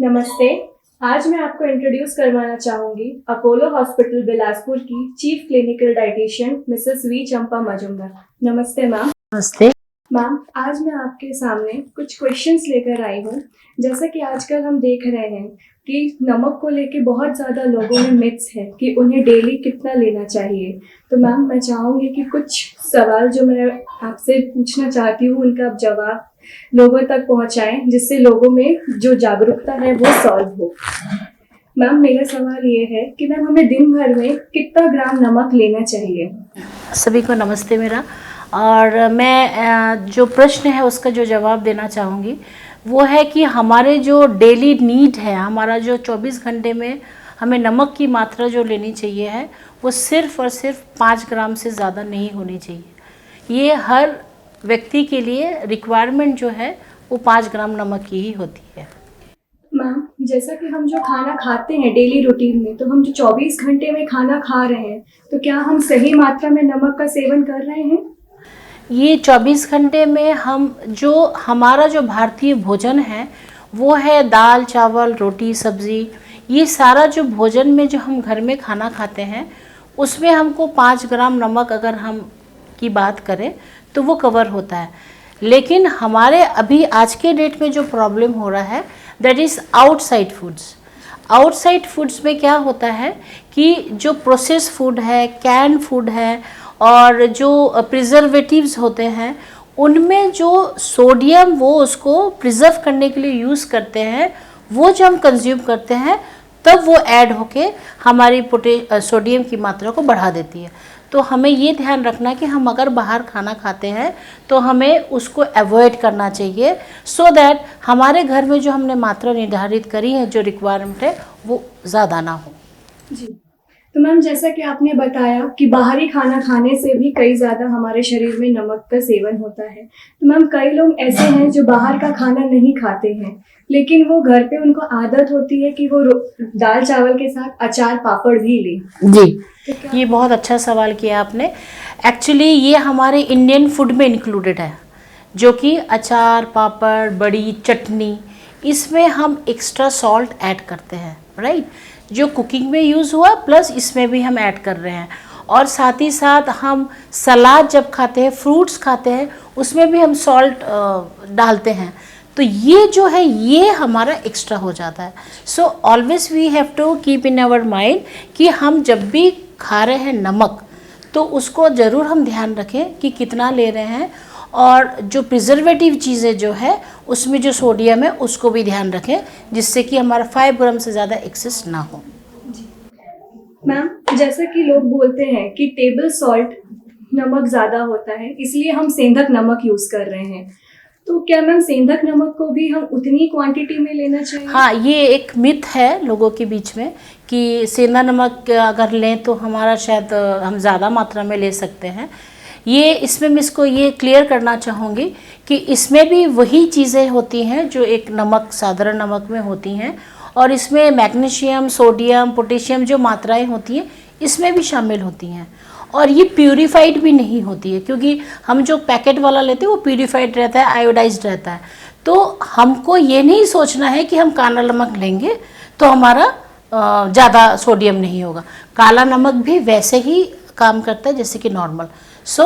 नमस्ते। आज मैं आपको इंट्रोड्यूस करवाना चाहूंगी अपोलो हॉस्पिटल बिलासपुर की chief clinical dietitian Mrs V Champa Majumdar. नमस्ते मैम। नमस्ते। मैम, आज मैं आपके सामने कुछ क्वेश्चंस लेकर आई हूँ। जैसा कि आजकल हम देख रहे हैं कि नमक को लेके बहुत ज़्यादा लोगों में मिथ्स है कि उन्हें डेली कितना लेना चाहिए। तो मैम, मैं चाहूँगी कि कुछ सवाल जो मैं आपसे पूछना चाहती हूँ उनका आप जवाब लोगों तक पहुँचाएं, जिससे लोगों में जो जागरूकता है वो सॉल्व हो। मैम, मेरा सवाल ये है कि मैम हमें दिन भर में कितना ग्राम नमक लेना चाहिए? सभी को नमस्ते मेरा। और मैं जो प्रश्न है उसका जो जवाब देना चाहूँगी वो है कि हमारे जो डेली नीड है, हमारा जो 24 घंटे में हमें नमक की मात्रा जो लेनी चाहिए है वो सिर्फ़ और सिर्फ 5 ग्राम से ज़्यादा नहीं होनी चाहिए। ये हर व्यक्ति के लिए रिक्वायरमेंट जो है वो 5 ग्राम नमक की ही होती है। मैम, जैसा कि हम जो खाना खाते हैं डेली रूटीन में, तो हम जो 24 घंटे में खाना खा रहे हैं, तो क्या हम सही मात्रा में नमक का सेवन कर रहे हैं? ये 24 घंटे में हम जो हमारा जो भारतीय भोजन है वो है दाल चावल रोटी सब्ज़ी। ये सारा जो भोजन में जो हम घर में खाना खाते हैं उसमें हमको 5 ग्राम नमक अगर हम की बात करें तो वो कवर होता है। लेकिन हमारे अभी आज के डेट में जो प्रॉब्लम हो रहा है that is outside foods. Outside foods में क्या होता है कि जो प्रोसेस फूड है, कैन फूड है और जो प्रिजर्वेटिव्स होते हैं उनमें जो सोडियम वो उसको प्रिजर्व करने के लिए यूज़ करते हैं, वो जो हम कंज्यूम करते हैं तब वो ऐड होके हमारी सोडियम की मात्रा को बढ़ा देती है। तो हमें ये ध्यान रखना कि हम अगर बाहर खाना खाते हैं तो हमें उसको अवॉइड करना चाहिए सो दैट हमारे घर में जो हमने मात्रा निर्धारित करी है, जो रिक्वायरमेंट है, वो ज़्यादा ना हो। जी। तो मैम, जैसा कि आपने बताया कि बाहरी खाना खाने से भी कई ज़्यादा हमारे शरीर में नमक का सेवन होता है। तो मैम, कई लोग ऐसे हैं जो बाहर का खाना नहीं खाते हैं, लेकिन वो घर पे उनको आदत होती है कि वो दाल चावल के साथ अचार पापड़ भी लें। जी, तो ये बहुत अच्छा सवाल किया आपने। एक्चुअली ये हमारे इंडियन फूड में इंक्लूडेड है, जो कि अचार पापड़ बड़ी चटनी, इसमें हम एक्स्ट्रा सॉल्ट ऐड करते हैं, राइट। जो कुकिंग में यूज़ हुआ प्लस इसमें भी हम ऐड कर रहे हैं। और साथ ही साथ हम सलाद जब खाते हैं, फ्रूट्स खाते हैं, उसमें भी हम सॉल्ट डालते हैं। तो ये जो है ये हमारा एक्स्ट्रा हो जाता है। So always we have to keep in our mind कि हम जब भी खा रहे हैं नमक तो उसको ज़रूर हम ध्यान रखें कि कितना ले रहे हैं। और जो प्रिजर्वेटिव चीज़ें जो है उसमें जो सोडियम है उसको भी ध्यान रखें, जिससे कि हमारा 5 ग्राम से ज़्यादा एक्सेस ना हो। मैम, जैसा कि लोग बोलते हैं कि टेबल सॉल्ट नमक ज़्यादा होता है, इसलिए हम सेंधक नमक यूज़ कर रहे हैं। तो क्या मैम सेंधक नमक को भी हम उतनी क्वांटिटी में लेना चाहिए? हाँ, ये एक मिथ है लोगों के बीच में कि सेंधा नमक अगर लें तो हमारा शायद हम ज़्यादा मात्रा में ले सकते हैं। ये इसमें मैं इसको ये क्लियर करना चाहूँगी कि इसमें भी वही चीज़ें होती हैं जो एक नमक साधारण नमक में होती हैं, और इसमें मैग्नीशियम सोडियम पोटेशियम जो मात्राएं होती हैं इसमें भी शामिल होती हैं। और ये प्यूरिफाइड भी नहीं होती है, क्योंकि हम जो पैकेट वाला लेते हैं वो प्यूरिफाइड रहता है, आयोडाइज्ड रहता है। तो हमको ये नहीं सोचना है कि हम काला नमक लेंगे तो हमारा ज़्यादा सोडियम नहीं होगा। काला नमक भी वैसे ही काम करता है जैसे कि नॉर्मल। सो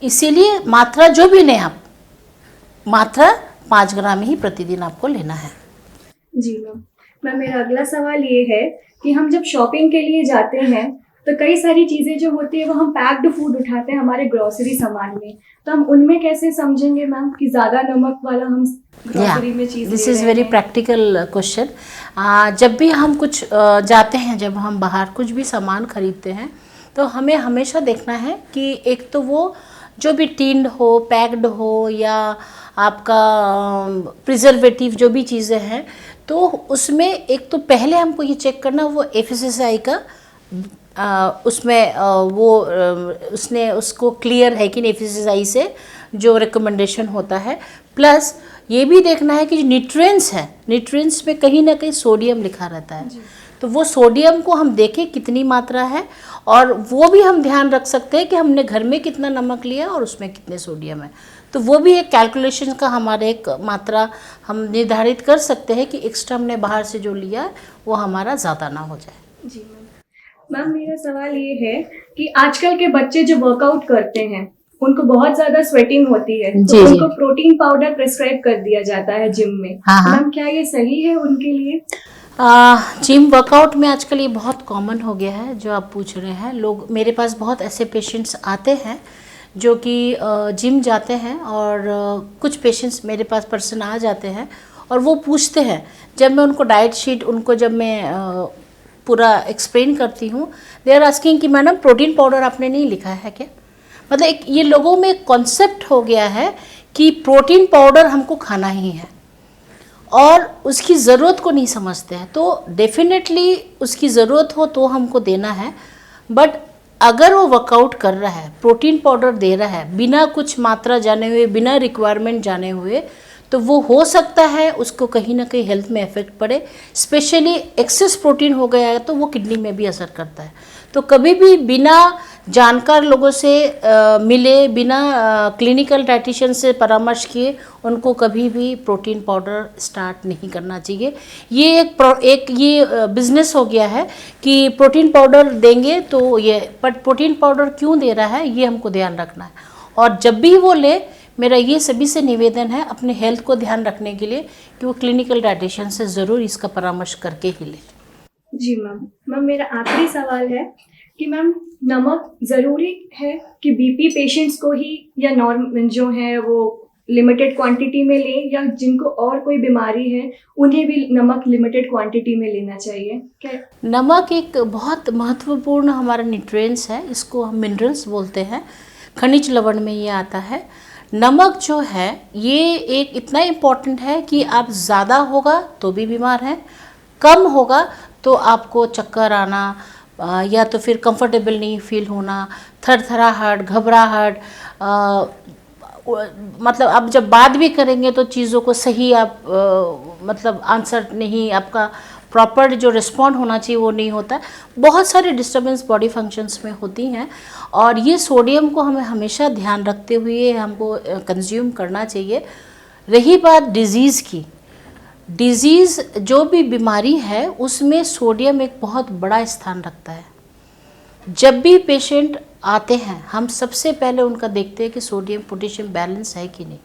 इसीलिए मात्रा जो भी लें आप, मात्रा 5 ग्राम ही प्रतिदिन आपको लेना है। जी मैम, मेरा अगला सवाल ये है कि हम जब शॉपिंग के लिए जाते हैं तो कई सारी चीज़ें जो होती है वो हम पैक्ड फूड उठाते हैं हमारे ग्रोसरी सामान में, तो हम उनमें कैसे समझेंगे मैम कि ज़्यादा नमक वाला हम ग्रोसरी में चीज़ दिस ले इज़ रहे वेरी हैं? Practical question. जब भी हम कुछ जाते हैं, जब हम बाहर कुछ भी सामान खरीदते हैं तो हमें हमेशा देखना है कि एक तो वो जो भी टिन्ड हो, पैक्ड हो, या आपका प्रिजर्वेटिव जो भी चीज़ें हैं, तो उसमें एक तो पहले हमको ये चेक करना वो FSSAI का उसमें उसने उसको क्लियर है कि FSSAI से जो रिकमेंडेशन होता है। प्लस ये भी देखना है कि जो न्यूट्रिएंट्स है, न्यूट्रिएंट्स में कहीं ना कहीं सोडियम लिखा रहता है, तो वो सोडियम को हम देखें कितनी मात्रा है, और वो भी हम ध्यान रख सकते हैं कि हमने घर में कितना नमक लिया और उसमें कितने सोडियम है। तो वो भी एक कैलकुलेशन का हमारे एक मात्रा हम निर्धारित कर सकते हैं कि एक्स्ट्रा हमने बाहर से जो लिया वो हमारा ज़्यादा ना हो जाए। जी मैम, मेरा सवाल ये है कि आजकल के बच्चे जो वर्कआउट करते हैं उनको बहुत ज्यादा स्वेटिंग होती है, तो जी, जी। उनको प्रोटीन पाउडर प्रिस्क्राइब कर दिया जाता है जिम में। हाँ, हाँ। मैम, क्या ये सही है उनके लिए? जिम वर्कआउट में आजकल ये बहुत कॉमन हो गया है जो आप पूछ रहे हैं। लोग, मेरे पास बहुत ऐसे पेशेंट्स आते हैं जो कि जिम जाते हैं, और कुछ पेशेंट्स मेरे पास पर्सन आ जाते हैं और वो पूछते हैं, जब मैं उनको डाइट शीट उनको जब मैं पूरा एक्सप्लेन करती हूँ, दे आर आस्किंग कि मैडम प्रोटीन पाउडर आपने नहीं लिखा है क्या? मतलब एक ये लोगों में कॉन्सेप्ट हो गया है कि प्रोटीन पाउडर हमको खाना ही है और उसकी ज़रूरत को नहीं समझते हैं। तो डेफिनेटली उसकी ज़रूरत हो तो हमको देना है, बट अगर वो वर्कआउट कर रहा है, प्रोटीन पाउडर दे रहा है बिना कुछ मात्रा जाने हुए, बिना रिक्वायरमेंट जाने हुए, तो वो हो सकता है उसको कहीं ना कहीं हेल्थ में इफेक्ट पड़े। स्पेशली एक्सेस प्रोटीन हो गया है तो वो किडनी में भी असर करता है। तो कभी भी बिना जानकार लोगों से मिले, बिना क्लिनिकल डाइटिशियन से परामर्श किए उनको कभी भी प्रोटीन पाउडर स्टार्ट नहीं करना चाहिए। ये एक ये बिजनेस हो गया है कि प्रोटीन पाउडर देंगे तो ये, बट प्रोटीन पाउडर क्यों दे रहा है ये हमको ध्यान रखना है। और जब भी वो ले, मेरा ये सभी से निवेदन है अपने हेल्थ को ध्यान रखने के लिए कि वो क्लिनिकल डाइटिशियन से ज़रूर इसका परामर्श करके ही ले। जी मैम, मेरा आखिरी सवाल है कि मैम, नमक ज़रूरी है कि बीपी पेशेंट्स को ही या नॉर्मल जो है वो लिमिटेड क्वांटिटी में लें, या जिनको और कोई बीमारी है उन्हें भी नमक लिमिटेड क्वांटिटी में लेना चाहिए क्या? नमक एक बहुत महत्वपूर्ण हमारा न्यूट्रिएंट्स है, इसको हम मिनरल्स बोलते हैं, खनिज लवण में ये आता है। नमक जो है ये एक इतना इम्पॉर्टेंट है कि आप ज़्यादा होगा तो भी बीमार हैं, कम होगा तो आपको चक्कर आना या तो फिर कंफर्टेबल नहीं फील होना, थरथराहट, घबराहट, मतलब आप जब बात भी करेंगे तो चीज़ों को सही आप मतलब आंसर नहीं, आपका प्रॉपर जो रिस्पॉन्ड होना चाहिए वो नहीं होता। बहुत सारे डिस्टर्बेंस बॉडी फंक्शंस में होती हैं और ये सोडियम को हमें हमेशा ध्यान रखते हुए हमको कंज्यूम करना चाहिए। रही बात डिज़ीज़ की, डिज़ीज़ जो भी बीमारी है उसमें सोडियम एक बहुत बड़ा स्थान रखता है। जब भी पेशेंट आते हैं हम सबसे पहले उनका देखते हैं कि सोडियम पोटेशियम बैलेंस है कि नहीं।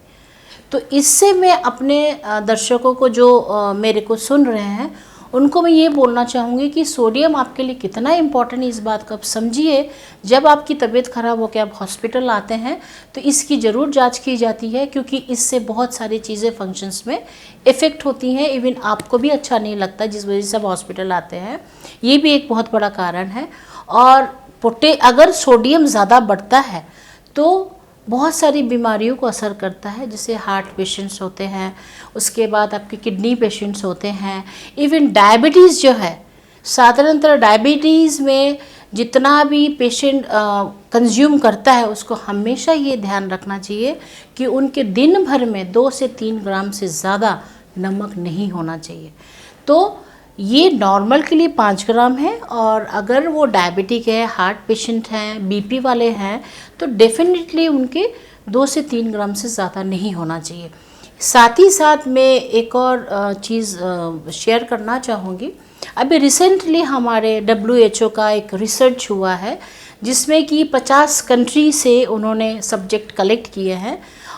तो इससे मैं अपने दर्शकों को जो मेरे को सुन रहे हैं उनको मैं ये बोलना चाहूँगी कि सोडियम आपके लिए कितना इम्पॉर्टेंट है इस बात को आप समझिए। जब आपकी तबीयत ख़राब होकर आप हॉस्पिटल आते हैं तो इसकी ज़रूर जांच की जाती है, क्योंकि इससे बहुत सारी चीज़ें फंक्शंस में इफ़ेक्ट होती हैं। इवन आपको भी अच्छा नहीं लगता जिस वजह से आप हॉस्पिटल आते हैं, ये भी एक बहुत बड़ा कारण है। और अगर सोडियम ज़्यादा बढ़ता है तो बहुत सारी बीमारियों को असर करता है, जैसे हार्ट पेशेंट्स होते हैं, उसके बाद आपके किडनी पेशेंट्स होते हैं, इवन डायबिटीज़ जो है, साधारणतः डायबिटीज़ में जितना भी पेशेंट कंज्यूम करता है उसको हमेशा ये ध्यान रखना चाहिए कि उनके दिन भर में 2 से 3 ग्राम से ज़्यादा नमक नहीं होना चाहिए। तो ये नॉर्मल के लिए 5 ग्राम है, और अगर वो डायबिटिक है, हार्ट पेशेंट हैं, बीपी वाले हैं तो डेफिनेटली उनके 2 से 3 ग्राम से ज़्यादा नहीं होना चाहिए। साथ ही साथ मैं एक और चीज़ शेयर करना चाहूँगी। अभी रिसेंटली हमारे WHO का एक रिसर्च हुआ है जिसमें कि 50 कंट्री से उन्होंने सब्जेक्ट कलेक्ट किए हैं,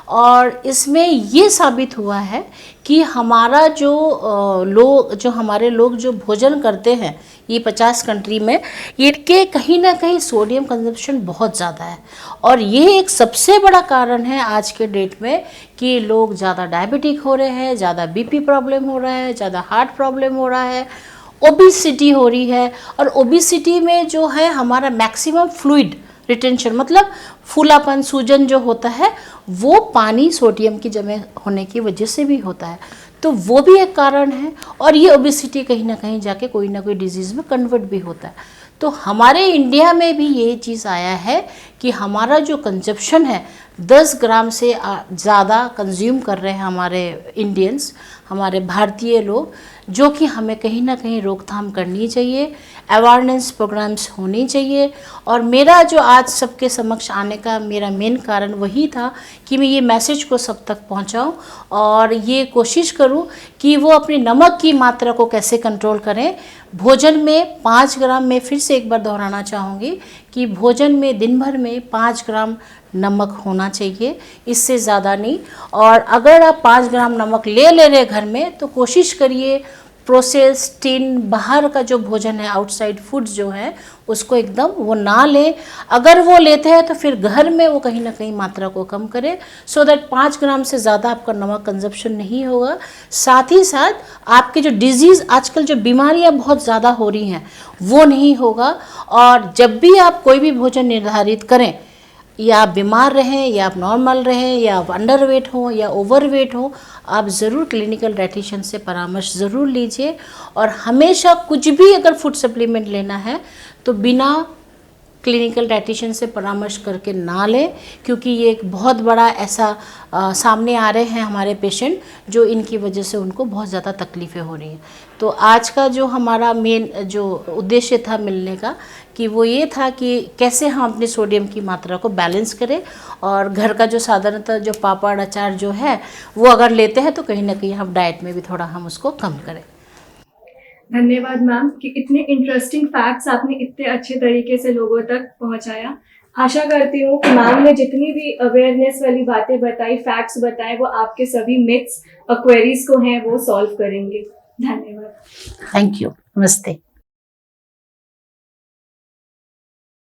और इसमें ये साबित हुआ है कि हमारा जो हमारे लोग जो भोजन करते हैं ये 50 कंट्री में, इनके कहीं ना कहीं सोडियम कंजप्शन बहुत ज़्यादा है। और ये एक सबसे बड़ा कारण है आज के डेट में कि लोग ज़्यादा डायबिटिक हो रहे हैं, ज़्यादा बीपी प्रॉब्लम हो रहा है, ज़्यादा हार्ट प्रॉब्लम हो रहा है, ओबिसिटी हो रही है। और ओबिसिटी में जो है हमारा मैक्सिमम फ्लूइड रिटेंशन, मतलब फूलापन, सूजन जो होता है वो पानी सोडियम की जमे होने की वजह से भी होता है, तो वो भी एक कारण है। और ये ओबिसिटी कहीं ना कहीं जाके कोई ना कोई डिजीज़ में कन्वर्ट भी होता है। तो हमारे इंडिया में भी ये चीज़ आया है कि हमारा जो कंजप्शन है 10 ग्राम से ज़्यादा कंज्यूम कर रहे हैं हमारे इंडियंस, हमारे भारतीय लोग, जो कि हमें कहीं ना कहीं रोकथाम करनी चाहिए, अवेयरनेस प्रोग्राम्स होनी चाहिए। और मेरा जो आज सबके समक्ष आने का मेरा मेन कारण वही था कि मैं ये मैसेज को सब तक पहुंचाऊं और ये कोशिश करूं कि वो अपने नमक की मात्रा को कैसे कंट्रोल करें। भोजन में 5 ग्राम, में फिर से एक बार दोहराना चाहूँगी कि भोजन में दिन भर में 5 ग्राम नमक होना चाहिए, इससे ज़्यादा नहीं। और अगर आप 5 ग्राम नमक ले रहे घर में तो कोशिश करिए प्रोसेस टिन बाहर का जो भोजन है, आउटसाइड फूड्स जो है, उसको एकदम वो ना लें। अगर वो लेते हैं तो फिर घर में वो कहीं ना कहीं मात्रा को कम करें, सो दैट 5 ग्राम से ज़्यादा आपका नमक कंजप्शन नहीं होगा। साथ ही साथ आपके जो डिजीज़, आजकल जो बीमारियां बहुत ज़्यादा हो रही हैं, वो नहीं होगा। और जब भी आप कोई भी भोजन निर्धारित करें, या आप बीमार रहें या आप नॉर्मल रहें या आप अंडरवेट हो या ओवरवेट हो, आप ज़रूर क्लिनिकल डाइटिशियन से परामर्श ज़रूर लीजिए। और हमेशा कुछ भी अगर फूड सप्लीमेंट लेना है तो बिना क्लिनिकल डाइटिशियन से परामर्श करके ना लें, क्योंकि ये एक बहुत बड़ा ऐसा सामने आ रहे हैं हमारे पेशेंट जो इनकी वजह से उनको बहुत ज़्यादा तकलीफ़ें हो रही हैं। तो आज का जो हमारा मेन जो उद्देश्य था मिलने का, कि वो ये था कि कैसे हम अपने सोडियम की मात्रा को बैलेंस करें, और घर का जो साधारणतः जो पापड़ अचार जो है वो अगर लेते हैं तो कहीं ना कहीं हम डाइट में भी थोड़ा हम उसको कम करें। धन्यवाद मैम कि इतने इंटरेस्टिंग फैक्ट्स आपने इतने अच्छे तरीके से लोगों तक पहुंचाया। आशा करती हूँ कि मैम ने जितनी भी अवेयरनेस वाली बातें बताई, फैक्ट्स बताए, वो आपके सभी मिथ्स और क्वेरीज को हैं वो सॉल्व करेंगे। धन्यवाद। Thank you. नमस्ते।